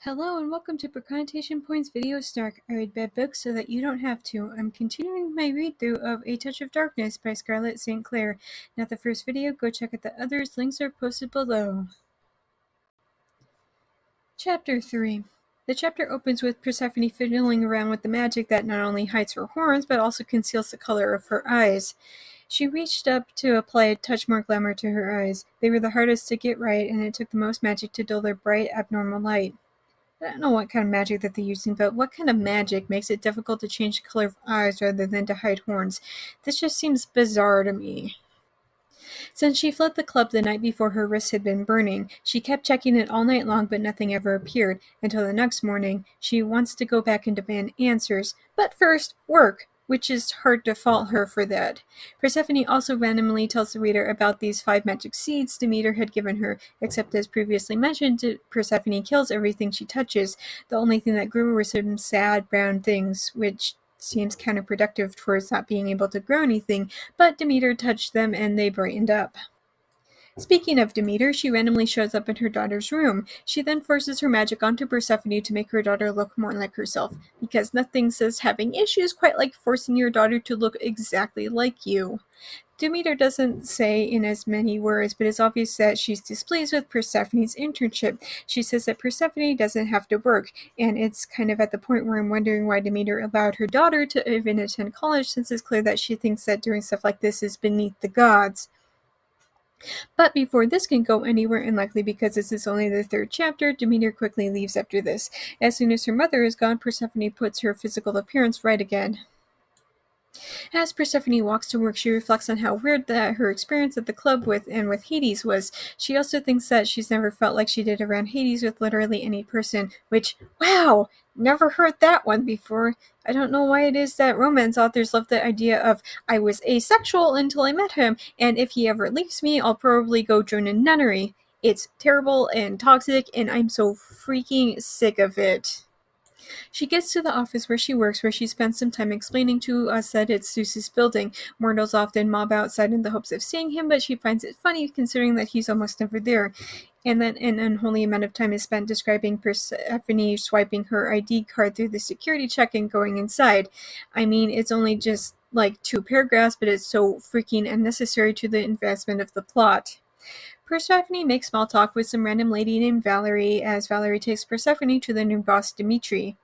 Hello and welcome to Procrastination Point's video Snark. I read bad books so that you don't have to. I'm continuing my read-through of A Touch of Darkness by Scarlet St. Clair. Not the first video, go check out the others. Links are posted below. Chapter 3. The chapter opens with Persephone fiddling around with the magic that not only hides her horns, but also conceals the color of her eyes. She reached up to apply a touch more glamour to her eyes. They were the hardest to get right, and it took the most magic to dull their bright, abnormal light. I don't know what kind of magic that they're using, but what kind of magic makes it difficult to change the color of eyes rather than to hide horns? This just seems bizarre to me. Since she fled the club the night before her wrist had been burning, she kept checking it all night long, but nothing ever appeared, until the next morning. She wants to go back and demand answers. But first, work, which is hard to fault her for that. Persephone also randomly tells the reader about these 5 magic seeds Demeter had given her, except as previously mentioned, Persephone kills everything she touches. The only thing that grew were some sad brown things, which seems counterproductive towards not being able to grow anything, but Demeter touched them and they brightened up. Speaking of Demeter, she randomly shows up in her daughter's room. She then forces her magic onto Persephone to make her daughter look more like herself, because nothing says having issues quite like forcing your daughter to look exactly like you. Demeter doesn't say in as many words, but it's obvious that she's displeased with Persephone's internship. She says that Persephone doesn't have to work, and it's kind of at the point where I'm wondering why Demeter allowed her daughter to even attend college, since it's clear that she thinks that doing stuff like this is beneath the gods. But before this can go anywhere, and likely because this is only the 3rd chapter, Demeter quickly leaves after this. As soon as her mother is gone, Persephone puts her physical appearance right again. As Persephone walks to work, she reflects on how weird that her experience at the club with Hades was. She also thinks that she's never felt like she did around Hades with literally any person, which, wow, never heard that one before. I don't know why it is that romance authors love the idea of, I was asexual until I met him, and if he ever leaves me, I'll probably go join a nunnery. It's terrible and toxic, and I'm so freaking sick of it. She gets to the office where she works, where she spends some time explaining to us that it's Zeus's building. Mortals often mob outside in the hopes of seeing him, but she finds it funny considering that he's almost never there. And then an unholy amount of time is spent describing Persephone swiping her ID card through the security check and going inside. I mean, it's only just like 2 paragraphs, but it's so freaking unnecessary to the advancement of the plot. Persephone makes small talk with some random lady named Valerie, as Valerie takes Persephone to the new boss, Dimitri.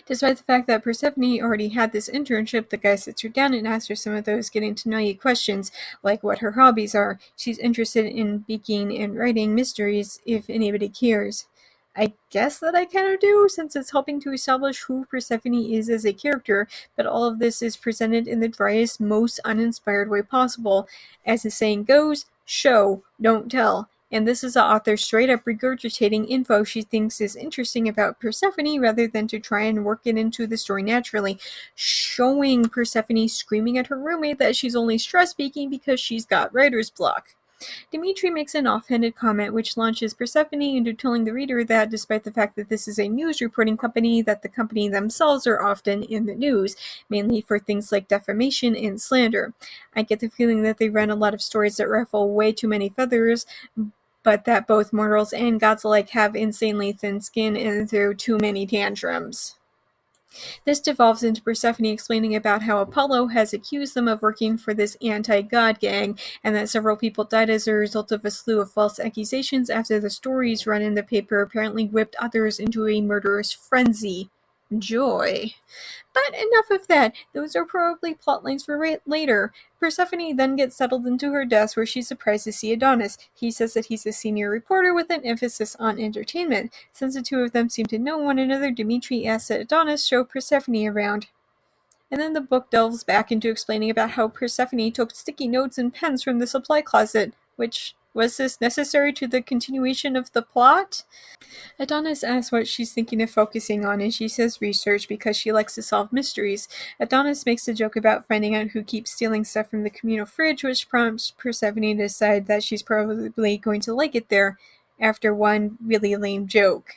Despite the fact that Persephone already had this internship, the guy sits her down and asks her some of those getting-to-know-you questions, like what her hobbies are. She's interested in baking and writing mysteries, if anybody cares. I guess that I kind of do, since it's helping to establish who Persephone is as a character, but all of this is presented in the driest, most uninspired way possible. As the saying goes, show, don't tell. And this is the author straight up regurgitating info she thinks is interesting about Persephone rather than to try and work it into the story naturally, showing Persephone screaming at her roommate that she's only stress speaking because she's got writer's block. Dimitri makes an offhanded comment which launches Persephone into telling the reader that despite the fact that this is a news reporting company, that the company themselves are often in the news, mainly for things like defamation and slander. I get the feeling that they run a lot of stories that ruffle way too many feathers, but that both mortals and gods alike have insanely thin skin and throw too many tantrums. This devolves into Persephone explaining about how Apollo has accused them of working for this anti-god gang, and that several people died as a result of a slew of false accusations after the stories run in the paper apparently whipped others into a murderous frenzy. Joy. But enough of that. Those are probably plotlines for later. Persephone then gets settled into her desk where she's surprised to see Adonis. He says that he's a senior reporter with an emphasis on entertainment. Since the two of them seem to know one another, Dimitri asks that Adonis show Persephone around. And then the book delves back into explaining about how Persephone took sticky notes and pens from the supply closet, which, was this necessary to the continuation of the plot? Adonis asks what she's thinking of focusing on, and she says research because she likes to solve mysteries. Adonis makes a joke about finding out who keeps stealing stuff from the communal fridge, which prompts Persephone to decide that she's probably going to like it there, after one really lame joke.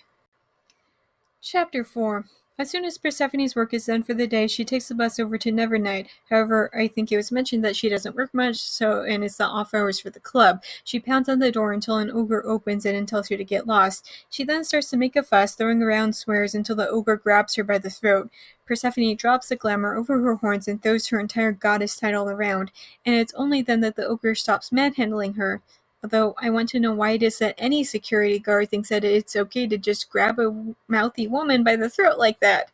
Chapter 4. As soon as Persephone's work is done for the day, she takes the bus over to Nevernight. However, I think it was mentioned that she doesn't work much, and it's the off hours for the club. She pounds on the door until an ogre opens it and tells her to get lost. She then starts to make a fuss, throwing around swears until the ogre grabs her by the throat. Persephone drops the glamour over her horns and throws her entire goddess title around, and it's only then that the ogre stops manhandling her. Although I want to know why it is that any security guard thinks that it's okay to just grab a mouthy woman by the throat like that.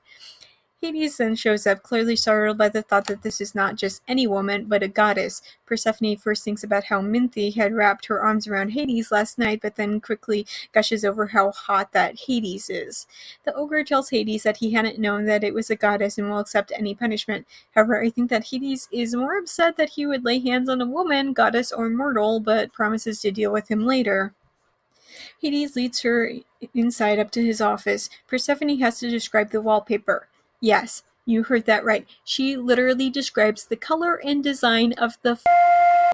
Hades then shows up, clearly startled by the thought that this is not just any woman, but a goddess. Persephone first thinks about how Minthe had wrapped her arms around Hades last night, but then quickly gushes over how hot that Hades is. The ogre tells Hades that he hadn't known that it was a goddess and will accept any punishment. However, I think that Hades is more upset that he would lay hands on a woman, goddess or mortal, but promises to deal with him later. Hades leads her inside up to his office. Persephone has to describe the wallpaper. Yes, you heard that right. She literally describes the color and design of the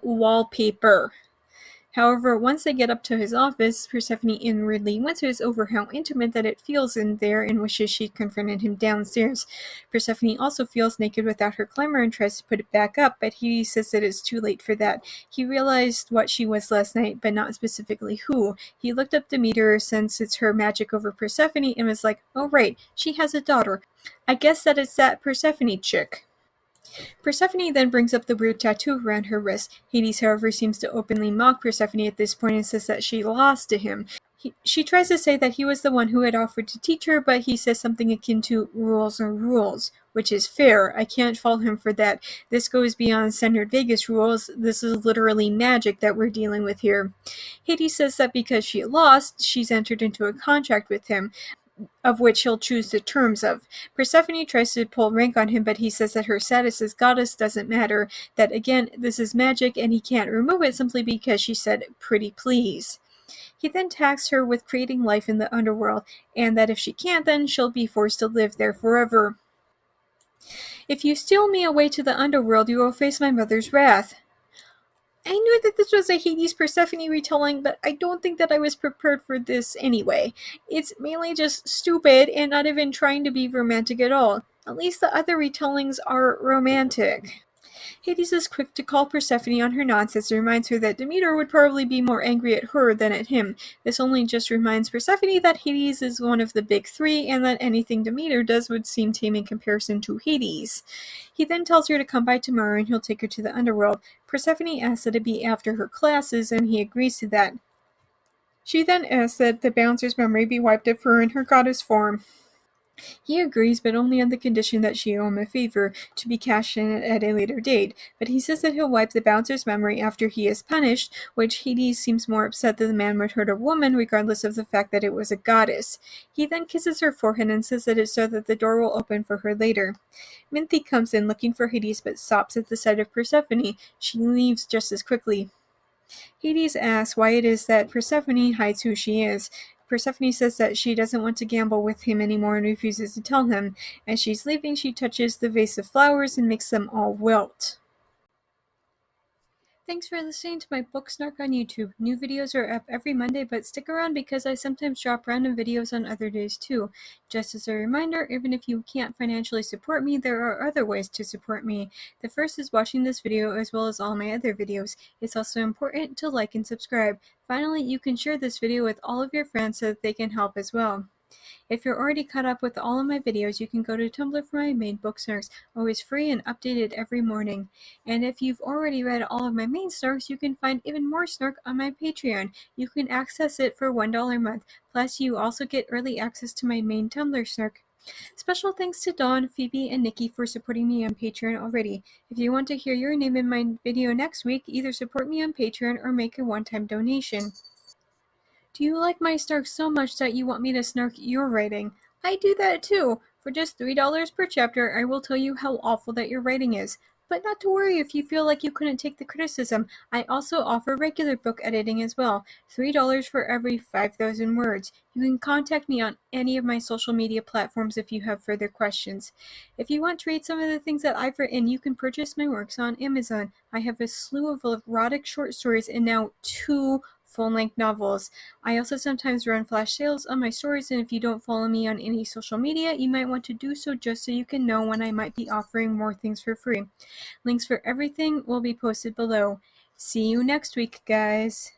wallpaper. However, once they get up to his office, Persephone inwardly winces over how intimate that it feels in there and wishes she'd confronted him downstairs. Persephone also feels naked without her glamour and tries to put it back up, but he says that it's too late for that. He realized what she was last night, but not specifically who. He looked up Demeter since it's her magic over Persephone and was like, oh right, she has a daughter. I guess that it's that Persephone chick. Persephone then brings up the weird tattoo around her wrist. Hades, however, seems to openly mock Persephone at this point and says that she lost to him. She tries to say that he was the one who had offered to teach her, but he says something akin to rules are rules, which is fair. I can't fault him for that. This goes beyond standard Vegas rules. This is literally magic that we're dealing with here. Hades says that because she lost, she's entered into a contract with him, of which he'll choose the terms of. Persephone tries to pull rank on him, but he says that her status as goddess doesn't matter, that again, this is magic and he can't remove it simply because she said, pretty please. He then tags her with creating life in the underworld, and that if she can't, then she'll be forced to live there forever. If you steal me away to the underworld, you will face my mother's wrath. I knew that this was a Hades Persephone retelling, but I don't think that I was prepared for this anyway. It's mainly just stupid and not even trying to be romantic at all. At least the other retellings are romantic. Hades is quick to call Persephone on her nonsense and reminds her that Demeter would probably be more angry at her than at him. This only just reminds Persephone that Hades is one of the big three and that anything Demeter does would seem tame in comparison to Hades. He then tells her to come by tomorrow and he'll take her to the underworld. Persephone asks that it be after her classes and he agrees to that. She then asks that the bouncer's memory be wiped of her in her goddess form. He agrees, but only on the condition that she owe him a favor, to be cashed in at a later date, but he says that he'll wipe the bouncer's memory after he is punished, which Hades seems more upset that the man would hurt a woman regardless of the fact that it was a goddess. He then kisses her forehead and says that it's so that the door will open for her later. Minthe comes in looking for Hades but stops at the sight of Persephone. She leaves just as quickly. Hades asks why it is that Persephone hides who she is. Persephone says that she doesn't want to gamble with him anymore and refuses to tell him. As she's leaving, she touches the vase of flowers and makes them all wilt. Thanks for listening to my book Snark on YouTube. New videos are up every Monday, but stick around because I sometimes drop random videos on other days too. Just as a reminder, even if you can't financially support me, there are other ways to support me. The first is watching this video as well as all my other videos. It's also important to like and subscribe. Finally, you can share this video with all of your friends so that they can help as well. If you're already caught up with all of my videos, you can go to Tumblr for my main book Snarks, always free and updated every morning. And if you've already read all of my main Snarks, you can find even more Snark on my Patreon. You can access it for $1 a month. Plus, you also get early access to my main Tumblr Snark. Special thanks to Dawn, Phoebe, and Nikki for supporting me on Patreon already. If you want to hear your name in my video next week, either support me on Patreon or make a one-time donation. Do you like my Snark so much that you want me to snark your writing? I do that too. For just $3 per chapter, I will tell you how awful that your writing is. But not to worry if you feel like you couldn't take the criticism. I also offer regular book editing as well. $3 for every 5,000 words. You can contact me on any of my social media platforms if you have further questions. If you want to read some of the things that I've written, you can purchase my works on Amazon. I have a slew of erotic short stories and now 2 full-length novels. I also sometimes run flash sales on my stories, and if you don't follow me on any social media, you might want to do so just so you can know when I might be offering more things for free. Links for everything will be posted below. See you next week, guys!